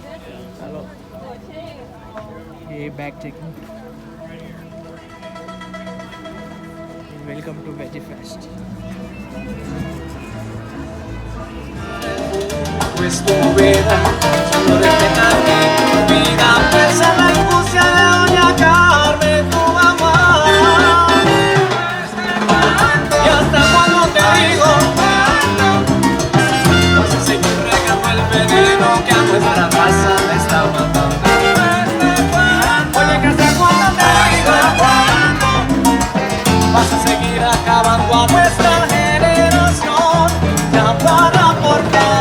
Hello. Hey, back checking. Welcome to Veggie Fest. Pues tu vida, solo respetar que tu vida pesa la angustia de doña Carmen, tu mamá. Y hasta cuando te digo, vas a seguir regando el veneno que a nuestra raza le está matando. Oye, que hasta cuando te digo, vas a seguir acabando a nuestra generación. Ya para, por favor.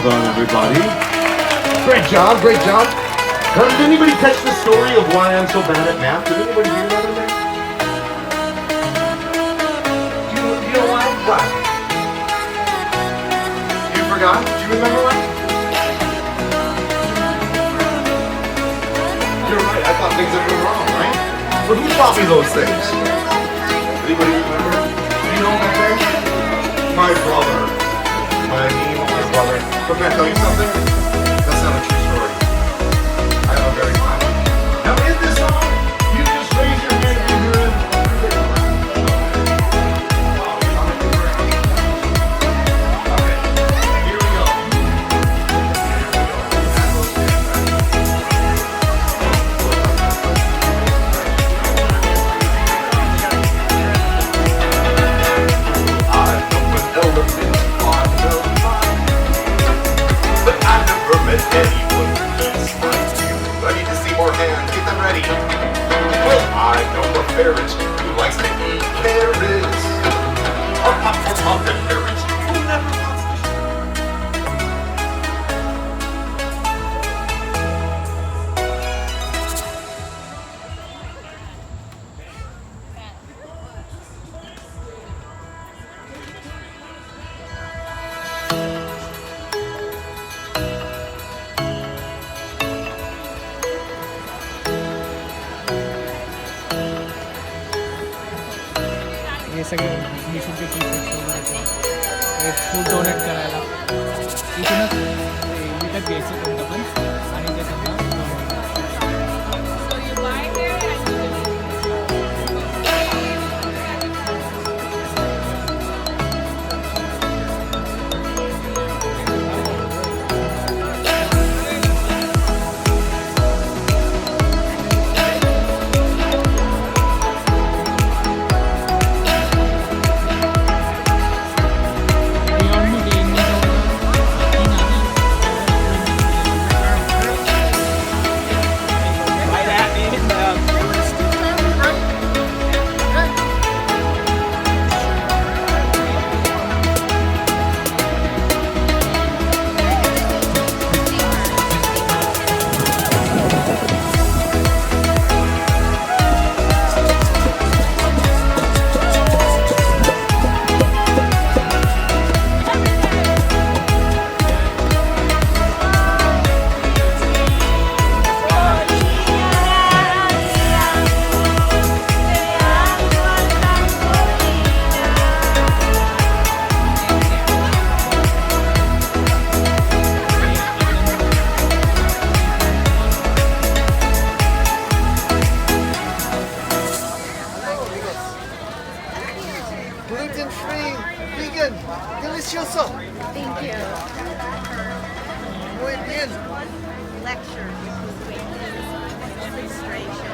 done, everybody. Great job, great job. Did anybody catch the story of why I'm so bad at math? Did anybody hear that in there? Do you know why? Why? You forgot? Do you remember why? You're right, I thought things had been wrong, right? But who taught me those things? Anybody remember? Do you know my name? My brother. My brother. But can I tell you something? That's not a true story. I have a very fun. Now in this song, you just raise your hand if you're in. Okay, here we go. I know an elephant on the line, but I never met anyone just like you. I need to see more hands. Get them ready. Well, I know a ferret who likes to eat carrots. A ferret who never wants to share. हे सगळे मिशनचे T-shirts वगैरे हे food donate करायला इथूनच विकत घ्यायचं कोणतं पण आणि ते त्यांना Gluten-free, vegan, delicioso. Thank you. Muy bien. Lecture. Illustration.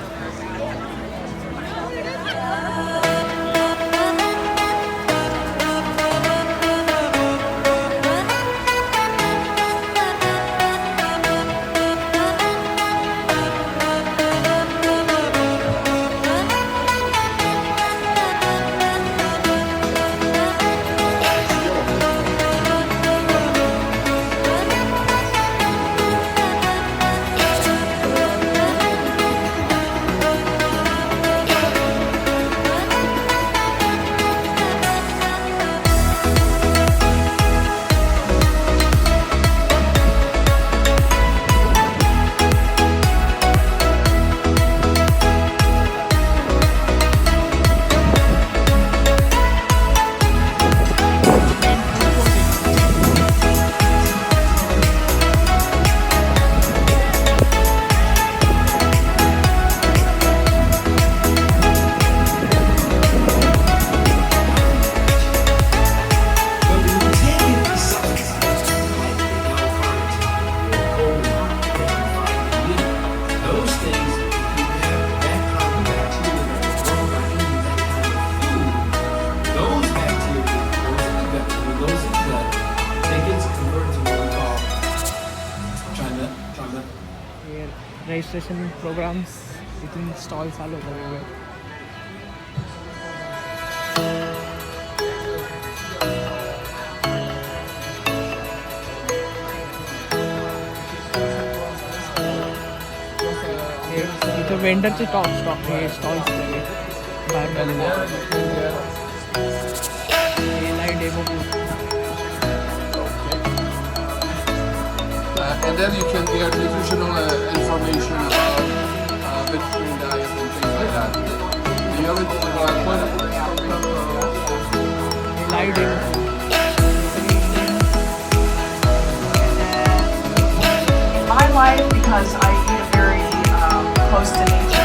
Registration programmes इथून स्टॉल चालू होतात वेगवेगळे. वेंडरचे स्टॉल्स सगळे बाहेर झालेले live demo And then you can get nutritional information about vegetarian diet and things like that. Do you have it? Live demo My life, because I eat very close to nature,